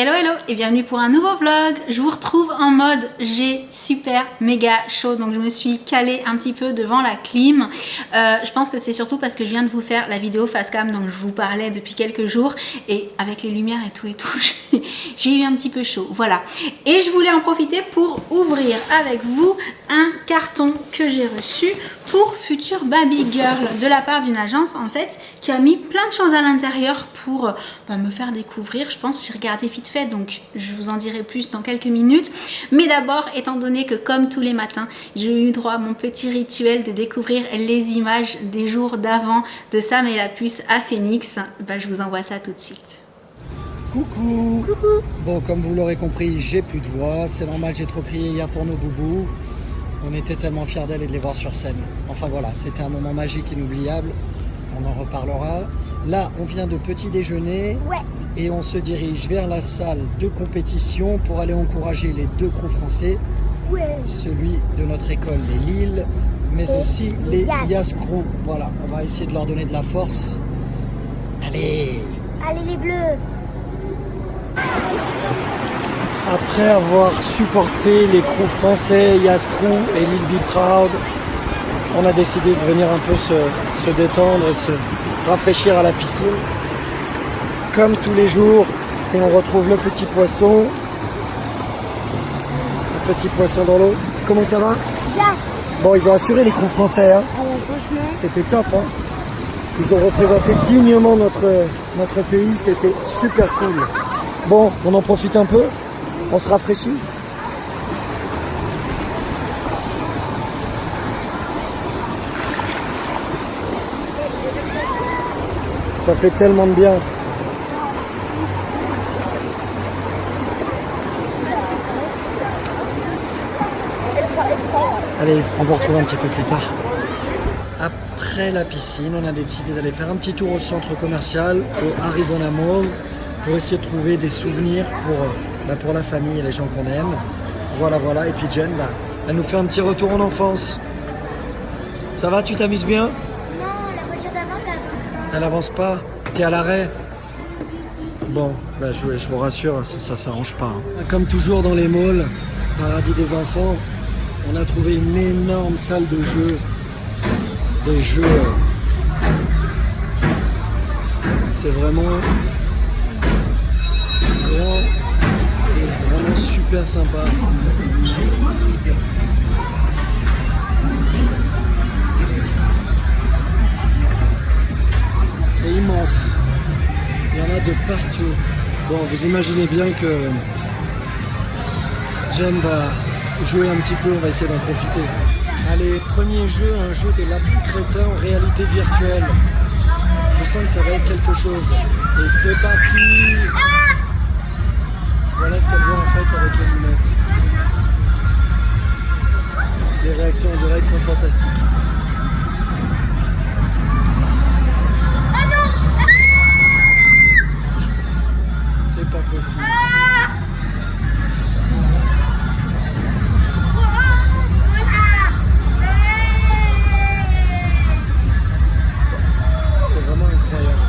Hello hello et bienvenue pour un nouveau vlog. Je vous retrouve en mode j'ai super méga chaud, donc je me suis calée un petit peu devant la clim. Je pense que c'est surtout parce que je viens de vous faire la vidéo face cam, donc je vous parlais depuis quelques jours et avec les lumières et tout j'ai eu un petit peu chaud, voilà. Et je voulais en profiter pour ouvrir avec vous un carton que j'ai reçu pour Future Baby Girl de la part d'une agence en fait qui a mis plein de choses à l'intérieur pour me faire découvrir. Je pense que j'ai regardé vite fait, donc je vous en dirai plus dans quelques minutes. Mais d'abord, étant donné que comme tous les matins, j'ai eu droit à mon petit rituel de découvrir les images des jours d'avant de Sam et la puce à Phoenix, je vous envoie ça tout de suite. Coucou. Coucou. Bon, comme vous l'aurez compris, j'ai plus de voix. C'est normal, j'ai trop crié hier pour nos boubous. On était tellement fiers d'elle et de les voir sur scène. Enfin voilà, c'était un moment magique, inoubliable. On en reparlera. Là, on vient de petit déjeuner. Ouais. Et on se dirige vers la salle de compétition pour aller encourager les deux crews français. Ouais. Celui de notre école, les Lille, mais aussi les Yas Crew. Voilà, on va essayer de leur donner de la force. Allez. Allez les bleus. Après avoir supporté les crews français, Yas Crew et Lille Be Proud, on a décidé de venir un peu se détendre et se rafraîchir à la piscine. Comme tous les jours, et on retrouve le petit poisson. Le petit poisson dans l'eau. Comment ça va? Bien. Bon, ils ont assuré les crews français, hein. Ah ouais, franchement. C'était top, hein. Ils ont représenté dignement notre pays, c'était super cool. Bon, on en profite un peu, on se rafraîchit. Ça fait tellement de bien. Allez, on va retrouver un petit peu plus tard. Après la piscine, on a décidé d'aller faire un petit tour au centre commercial, au Arizona Mall, pour essayer de trouver des souvenirs pour la famille et les gens qu'on aime. Voilà, voilà. Et puis Jen, elle nous fait un petit retour en enfance. Ça va, tu t'amuses bien? Non, la voiture d'avant, elle avance pas. Elle avance pas? T'es à l'arrêt? Bon, je vous rassure, ça s'arrange pas. Hein. Comme toujours dans les malls, paradis des enfants, on a trouvé une énorme salle de jeux. Des jeux. C'est vraiment super sympa. C'est immense. Il y en a de partout. Bon, vous imaginez bien que Jen va jouer un petit peu, on va essayer d'en profiter. Allez, premier jeu, un jeu de lapin crétin en réalité virtuelle. Je sens que ça va être quelque chose. Et c'est parti! Voilà ce qu'elle voit en fait avec les lunettes. Les réactions en direct sont fantastiques. C'est pas possible. C'est vraiment incroyable.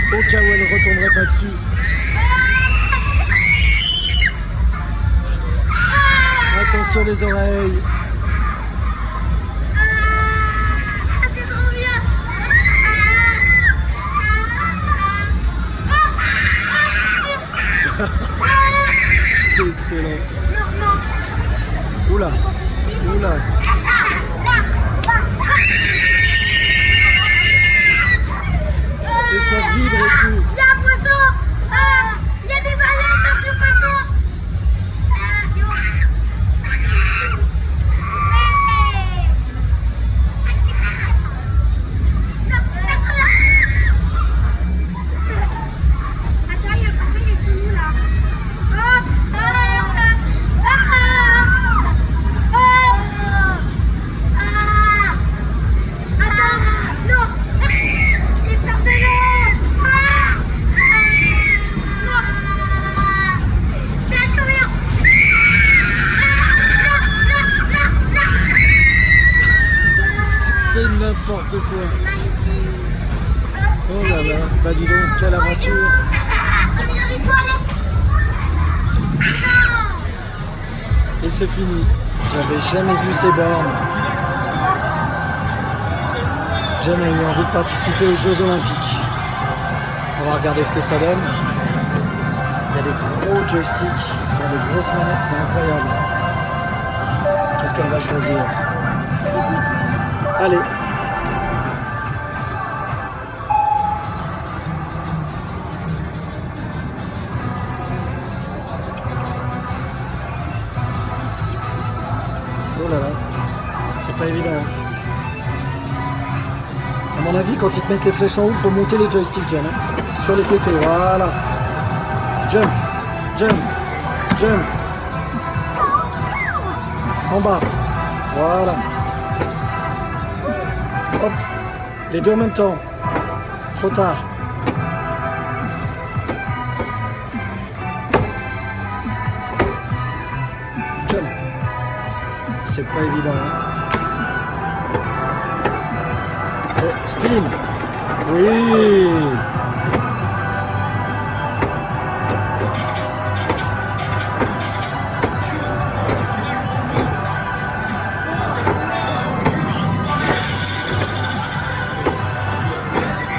Au cas où elle ne retomberait pas dessus. Attention les oreilles. C'est trop bien. C'est excellent. Non. Oula. Oula. Et ça vibre et tout. Il y a un poisson. Il y a des baleines dans ce poisson. Attends, il y a un poisson, il est sous nous là. Attends, non. J'ai peur de l'eau. N'importe quoi. Oh là là, bah dis donc, quelle aventure. On est dans les toilettes. Et c'est fini. J'avais jamais vu ces bornes. Jen a eu envie de participer aux Jeux Olympiques. On va regarder ce que ça donne. Il y a des gros joysticks, sur des grosses manettes, c'est incroyable. Qu'est-ce qu'elle va choisir? Allez. Oh là là, c'est pas évident. À mon avis, quand ils te mettent les flèches en haut, il faut monter les joysticks, Jen. Hein. Sur les côtés, voilà. Jump, jump, jump. En bas, voilà. Hop, les deux en même temps. Trop tard. Jump. C'est pas évident. Hein. Et spin. Oui.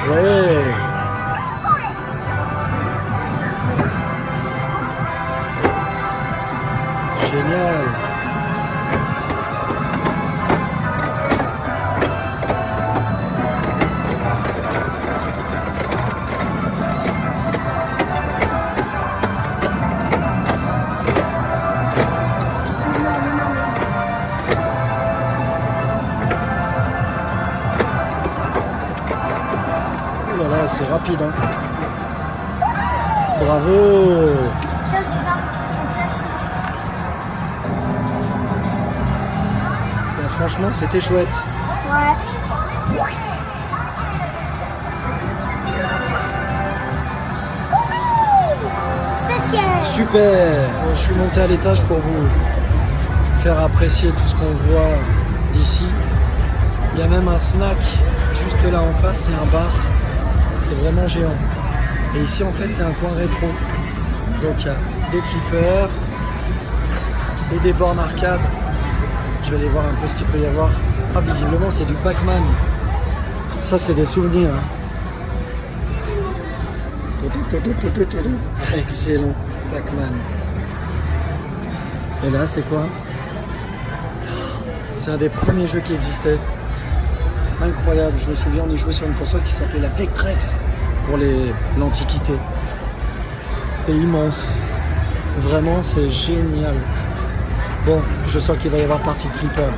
Ouais. Génial. Oh là là, c'est rapide, hein. Bravo. Putain, c'est pas en classe. Ben, franchement, c'était chouette. Ouais. Septième. Super. Bon, je suis monté à l'étage pour vous faire apprécier tout ce qu'on voit d'ici. Il y a même un snack juste là en face et un bar. C'est vraiment géant. Et ici, en fait, c'est un coin rétro. Donc, il y a des flippers et des bornes arcade. Je vais aller voir un peu ce qu'il peut y avoir. Ah, visiblement, c'est du Pac-Man. Ça, c'est des souvenirs. Hein. Excellent, Pac-Man. Et là, c'est quoi? C'est un des premiers jeux qui existait. Incroyable, je me souviens, on y jouait sur une console qui s'appelait la Vectrex pour l'Antiquité. C'est immense. Vraiment, c'est génial. Bon, je sens qu'il va y avoir partie de flipper.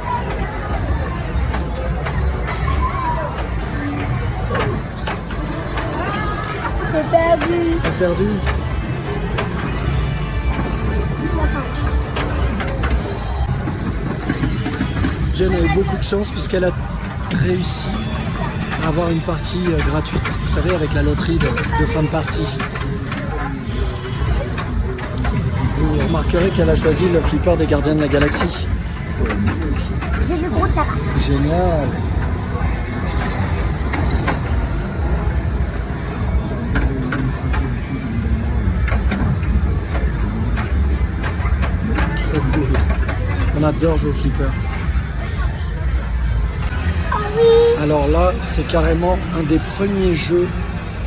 J'ai perdu. T'as perdu? 60. Jen a eu beaucoup de chance puisqu'elle a réussi à avoir une partie gratuite. Vous savez, avec la loterie de fin de partie. Vous remarquerez qu'elle a choisi le flipper des Gardiens de la Galaxie. J'ai le gros là-bas. Génial. Trop cool. On adore jouer au flipper. Alors là, c'est carrément un des premiers jeux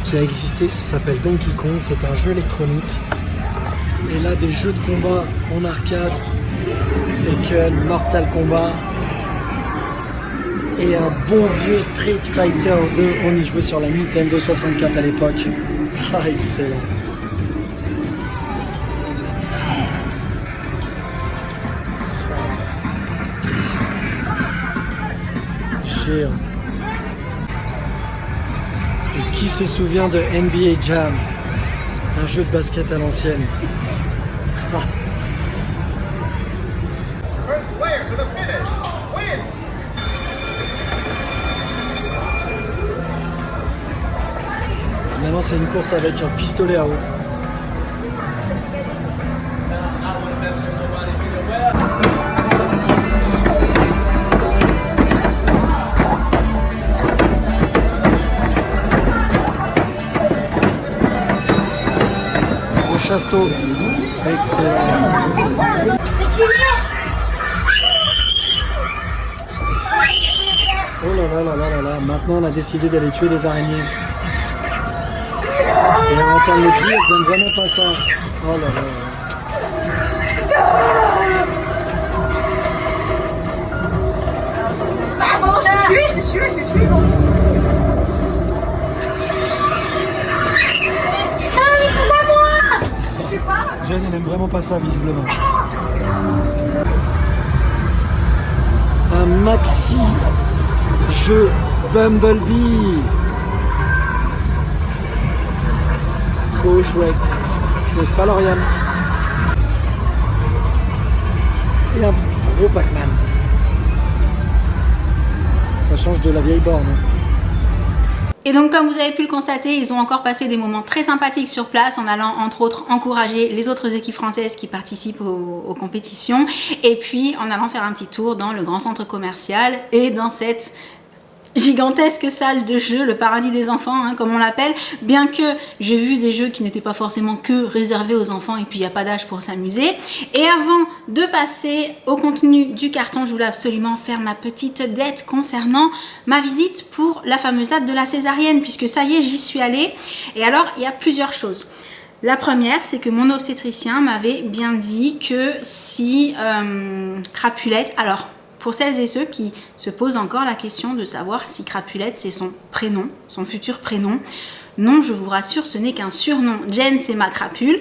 qui a existé. Ça s'appelle Donkey Kong. C'est un jeu électronique. Et là, des jeux de combat en arcade, Tekken, Mortal Kombat et un bon vieux Street Fighter 2. On y jouait sur la Nintendo 64 à l'époque. Ah, excellent. Géant. Et qui se souvient de NBA Jam? Un jeu de basket à l'ancienne. First player to the finish wins. Maintenant, c'est une course avec un pistolet à eau. photo. Excellent. Oh là là là là là là, maintenant on a décidé d'aller tuer des araignées. Et on entend le cri, elles aiment vraiment pas ça. Oh là là là. Je te suis. Jen, elle aime vraiment pas ça, visiblement. Un maxi jeu Bumblebee. Trop chouette. N'est-ce pas, Lauriane? Et un gros Pac-Man. Ça change de la vieille borne. Et donc, comme vous avez pu le constater, ils ont encore passé des moments très sympathiques sur place en allant entre autres encourager les autres équipes françaises qui participent aux compétitions, et puis en allant faire un petit tour dans le grand centre commercial et dans cette gigantesque salle de jeu, le paradis des enfants, hein, comme on l'appelle, bien que j'ai vu des jeux qui n'étaient pas forcément que réservés aux enfants et puis il n'y a pas d'âge pour s'amuser. Et avant de passer au contenu du carton, je voulais absolument faire ma petite update concernant ma visite pour la fameuse date de la césarienne, puisque ça y est, j'y suis allée. Et alors, il y a plusieurs choses. La première, c'est que mon obstétricien m'avait bien dit que si Crapulette, alors pour celles et ceux qui se posent encore la question de savoir si Crapulette c'est son prénom, son futur prénom, non, je vous rassure, ce n'est qu'un surnom. Jen, c'est ma crapule.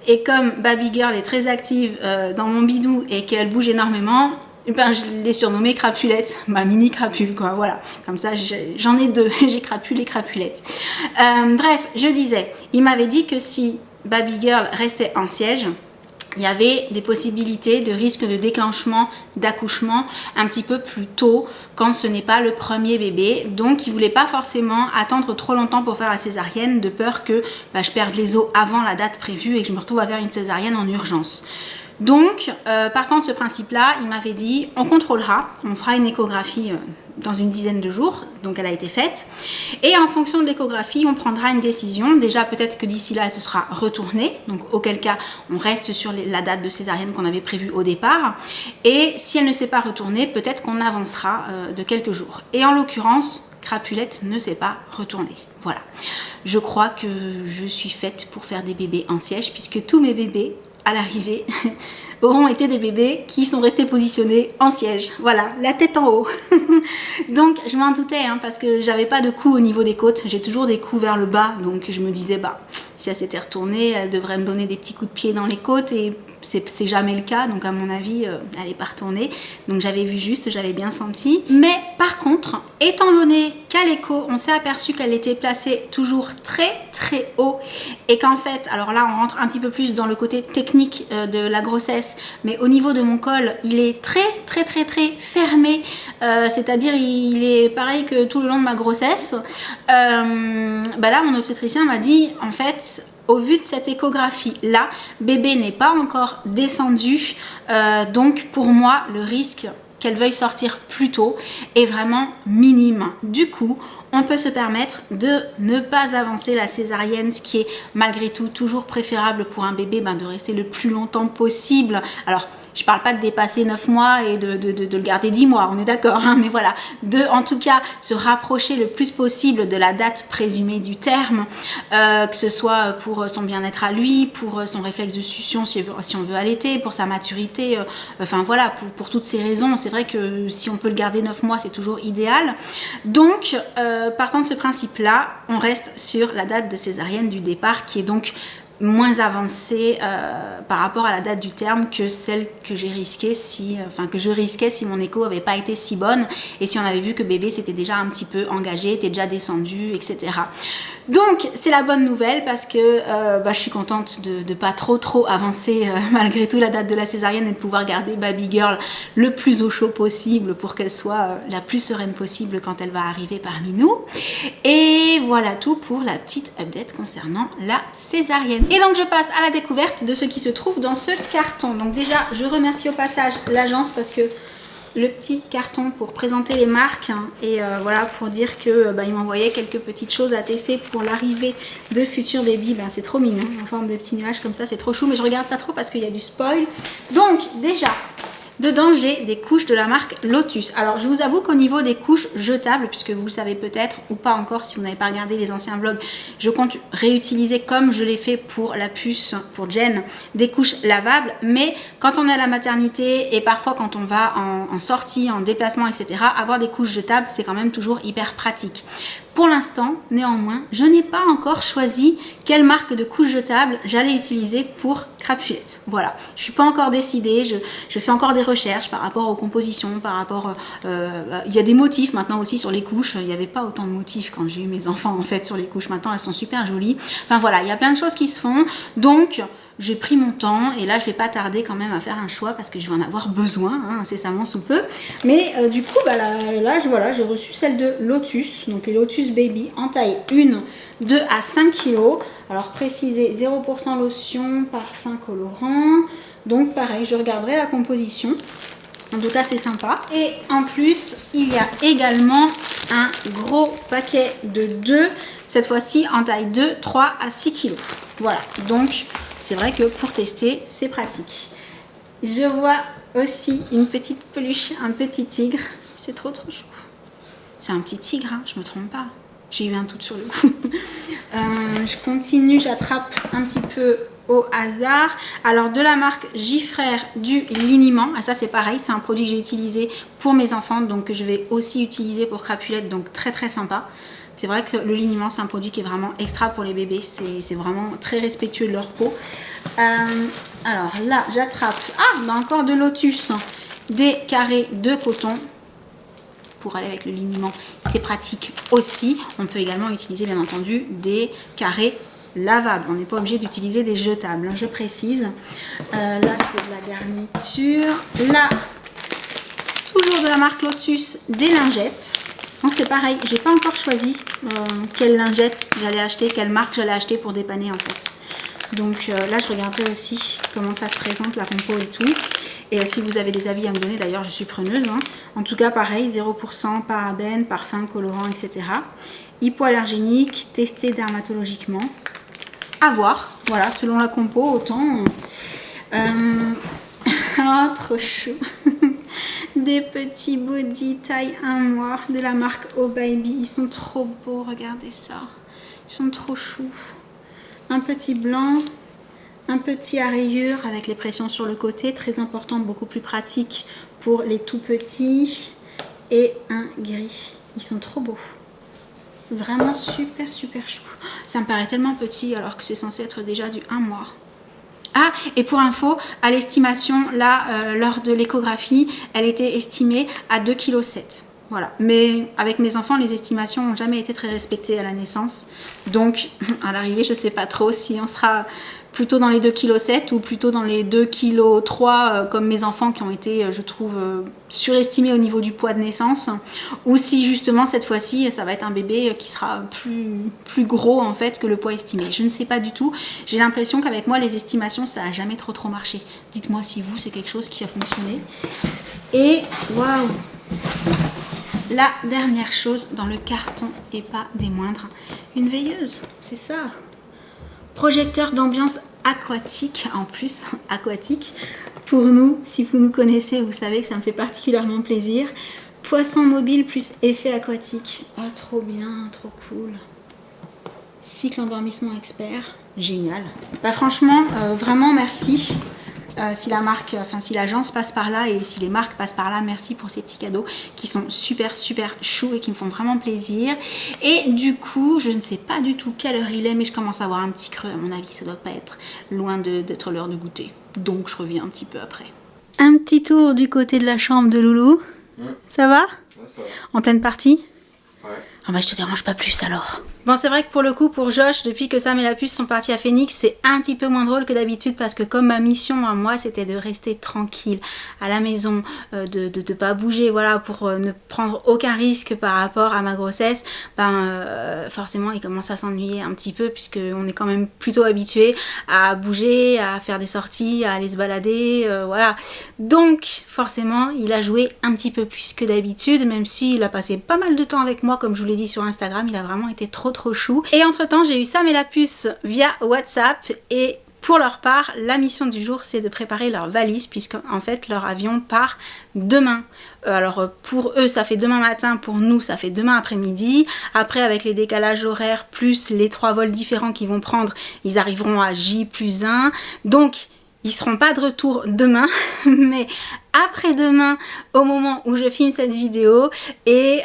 Et comme Baby Girl est très active dans mon bidou et qu'elle bouge énormément, ben, je l'ai surnommée Crapulette, ma mini crapule, quoi. Voilà, comme ça j'en ai deux, j'ai Crapule et Crapulette. Bref, je disais, il m'avait dit que si Baby Girl restait en siège, il y avait des possibilités de risque de déclenchement d'accouchement un petit peu plus tôt quand ce n'est pas le premier bébé. Donc il ne voulait pas forcément attendre trop longtemps pour faire la césarienne, de peur que je perde les os avant la date prévue et que je me retrouve à faire une césarienne en urgence. Donc, partant de ce principe-là, il m'avait dit, on contrôlera, on fera une échographie dans une dizaine de jours, donc elle a été faite, et en fonction de l'échographie, on prendra une décision. Déjà, peut-être que d'ici là, elle se sera retournée, donc auquel cas, on reste sur la date de césarienne qu'on avait prévue au départ, et si elle ne s'est pas retournée, peut-être qu'on avancera de quelques jours. Et en l'occurrence, Crapulette ne s'est pas retournée. Voilà. Je crois que je suis faite pour faire des bébés en siège, puisque tous mes bébés à l'arrivée auront été des bébés qui sont restés positionnés en siège, voilà, la tête en haut. Donc je m'en doutais, hein, parce que j'avais pas de coups au niveau des côtes, j'ai toujours des coups vers le bas, donc je me disais si elle s'était retournée, elle devrait me donner des petits coups de pied dans les côtes, et c'est jamais le cas, donc à mon avis elle n'est pas retournée. Donc j'avais vu juste, j'avais bien senti. Mais par contre, étant donné qu'à l'écho on s'est aperçu qu'elle était placée toujours très très haut, et qu'en fait, alors là on rentre un petit peu plus dans le côté technique de la grossesse, mais au niveau de mon col il est très très très très fermé, c'est-à-dire il est pareil que tout le long de ma grossesse. Là mon obstétricien m'a dit, en fait, au vu de cette échographie là, bébé n'est pas encore descendu, donc pour moi le risque qu'elle veuille sortir plus tôt est vraiment minime. Du coup, on peut se permettre de ne pas avancer la césarienne, ce qui est malgré tout toujours préférable pour un bébé, de rester le plus longtemps possible. Alors, je parle pas de dépasser 9 mois et de le garder 10 mois, on est d'accord, hein, mais voilà, en tout cas se rapprocher le plus possible de la date présumée du terme, que ce soit pour son bien-être à lui, pour son réflexe de succion si on veut allaiter, pour sa maturité, enfin voilà, pour toutes ces raisons. C'est vrai que si on peut le garder 9 mois, c'est toujours idéal. Donc, partant de ce principe-là, on reste sur la date de césarienne du départ, qui est donc moins avancée par rapport à la date du terme que celle que j'ai risquée que je risquais si mon écho n'avait pas été si bonne, et si on avait vu que bébé s'était déjà un petit peu engagé, était déjà descendu, etc. Donc c'est la bonne nouvelle, parce que je suis contente de pas trop avancer malgré tout la date de la césarienne, et de pouvoir garder Baby Girl le plus au chaud possible pour qu'elle soit la plus sereine possible quand elle va arriver parmi nous. Et voilà tout pour la petite update concernant la césarienne. Et donc je passe à la découverte de ce qui se trouve dans ce carton. Donc déjà je remercie au passage l'agence, parce que le petit carton pour présenter les marques hein, et voilà pour dire que il m'envoyait quelques petites choses à tester pour l'arrivée de futurs bébés. C'est trop mignon en forme de petits nuages comme ça, c'est trop chou, mais je regarde pas trop parce qu'il y a du spoil. Donc déjà dedans j'ai des couches de la marque Lotus. Alors je vous avoue qu'au niveau des couches jetables, puisque vous le savez peut-être ou pas encore si vous n'avez pas regardé les anciens vlogs, je compte réutiliser comme je l'ai fait pour la puce, pour Jen, des couches lavables. Mais quand on est à la maternité et parfois quand on va en sortie, en déplacement, etc., avoir des couches jetables c'est quand même toujours hyper pratique. Pour l'instant, néanmoins, je n'ai pas encore choisi quelle marque de couche jetable j'allais utiliser pour Crapulette. Voilà, je ne suis pas encore décidée, je fais encore des recherches par rapport aux compositions, par rapport... il y a des motifs maintenant aussi sur les couches, il n'y avait pas autant de motifs quand j'ai eu mes enfants en fait sur les couches, maintenant elles sont super jolies. Enfin voilà, il y a plein de choses qui se font, donc... J'ai pris mon temps et là je vais pas tarder quand même à faire un choix parce que je vais en avoir besoin hein, incessamment sous peu. Mais du coup là voilà, j'ai reçu celle de Lotus, donc les Lotus Baby en taille 1, 2 à 5 kg. Alors précisé 0% lotion, parfum colorant. Donc pareil, je regarderai la composition. En tout cas c'est sympa. Et en plus il y a également un gros paquet de 2, cette fois-ci en taille 2, 3 à 6 kg. Voilà, donc c'est vrai que pour tester c'est pratique. Je vois aussi une petite peluche, un petit tigre. C'est trop chou. C'est un petit tigre, hein, je me trompe pas. J'ai eu un doute sur le coup. Je continue, j'attrape un petit peu au hasard. Alors de la marque Gifrère du liniment. Ah, ça c'est pareil, c'est un produit que j'ai utilisé pour mes enfants, donc que je vais aussi utiliser pour Crapulette, donc très sympa. C'est vrai que le liniment c'est un produit qui est vraiment extra pour les bébés, c'est vraiment très respectueux de leur peau. Alors là j'attrape, encore de Lotus, des carrés de coton. Pour aller avec le liniment, c'est pratique aussi. On peut également utiliser bien entendu des carrés lavables. On n'est pas obligé d'utiliser des jetables, hein, je précise. Là c'est de la garniture. Là, toujours de la marque Lotus, des lingettes. Donc c'est pareil, j'ai pas encore choisi quelle lingette j'allais acheter, quelle marque j'allais acheter pour dépanner en fait. Donc là je regarderai aussi comment ça se présente, la compo et tout. Et si vous avez des avis à me donner, d'ailleurs je suis preneuse. Hein. En tout cas pareil, 0% parabènes, parfum, colorant, etc. Hypoallergénique, testé dermatologiquement. À voir, voilà, selon la compo, autant. Trop chou. Des petits body taille 1 mois de la marque Oh Baby. Ils sont trop beaux, regardez ça. Ils sont trop choux. Un petit blanc, un petit à rayures avec les pressions sur le côté, très important, beaucoup plus pratique pour les tout petits. Et un gris. Ils sont trop beaux. Vraiment super chou. Ça me paraît tellement petit alors que c'est censé être déjà du 1 mois. Ah, et pour info, à l'estimation, là, lors de l'échographie, elle était estimée à 2,7 kg. Voilà. Mais avec mes enfants, les estimations n'ont jamais été très respectées à la naissance. Donc, à l'arrivée, je ne sais pas trop si on sera plutôt dans les 2,7 kg ou plutôt dans les 2,3 kg comme mes enfants qui ont été, je trouve, surestimés au niveau du poids de naissance. Ou si justement, cette fois-ci, ça va être un bébé qui sera plus gros en fait que le poids estimé. Je ne sais pas du tout. J'ai l'impression qu'avec moi, les estimations, ça n'a jamais trop marché. Dites-moi si vous, c'est quelque chose qui a fonctionné. Et waouh! La dernière chose dans le carton et pas des moindres, une veilleuse, c'est ça. Projecteur d'ambiance aquatique, en plus aquatique. Pour nous, si vous nous connaissez, vous savez que ça me fait particulièrement plaisir. Poisson mobile plus effet aquatique. Oh, trop bien, trop cool. Cycle endormissement expert, génial. Bah franchement, vraiment merci. Si la marque, si l'agence passe par là et si les marques passent par là, merci pour ces petits cadeaux qui sont super choux et qui me font vraiment plaisir. Et du coup, je ne sais pas du tout quelle heure il est, mais je commence à avoir un petit creux. À mon avis, ça doit pas être loin d'être l'heure de goûter. Donc, je reviens un petit peu après. Un petit tour du côté de la chambre de Loulou. Ça va? Ouais, ça va. En pleine partie? Ouais. Ah bah, je te dérange pas plus alors. Bon, c'est vrai que pour le coup, pour Josh, depuis que Sam et la puce sont partis à Phoenix, c'est un petit peu moins drôle que d'habitude parce que comme ma mission à moi, c'était de rester tranquille à la maison, de pas bouger, voilà, pour ne prendre aucun risque par rapport à ma grossesse, forcément, il commence à s'ennuyer un petit peu puisque on est quand même plutôt habitué à bouger, à faire des sorties, à aller se balader, voilà. Donc, forcément, il a joué un petit peu plus que d'habitude, même s'il a passé pas mal de temps avec moi, comme je vous l'ai dit sur Instagram, il a vraiment été trop chou. Et entre temps, j'ai eu Sam et la puce via WhatsApp et pour leur part, la mission du jour, c'est de préparer leur valise puisque en fait, leur avion part demain. Alors pour eux, ça fait demain matin, pour nous, ça fait demain après-midi. Après, avec les décalages horaires plus les 3 vols différents qu'ils vont prendre, ils arriveront à J+1. Donc, ils seront pas de retour demain, mais après-demain au moment où je filme cette vidéo. Et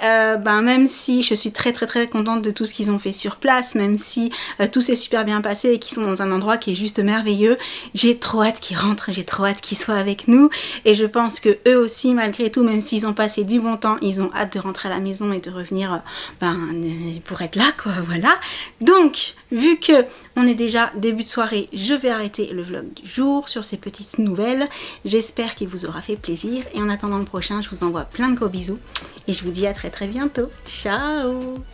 même si je suis très contente de tout ce qu'ils ont fait sur place, même si tout s'est super bien passé et qu'ils sont dans un endroit qui est juste merveilleux, j'ai trop hâte qu'ils rentrent, j'ai trop hâte qu'ils soient avec nous. Et je pense que eux aussi, malgré tout, même s'ils ont passé du bon temps, ils ont hâte de rentrer à la maison et de revenir pour être là, quoi, voilà. Donc, vu que on est déjà début de soirée, je vais arrêter le vlog du jour sur ces petites nouvelles. J'espère qu'il vous aura fait plaisir et en attendant le prochain, je vous envoie plein de gros bisous et je vous dis à très bientôt. Ciao!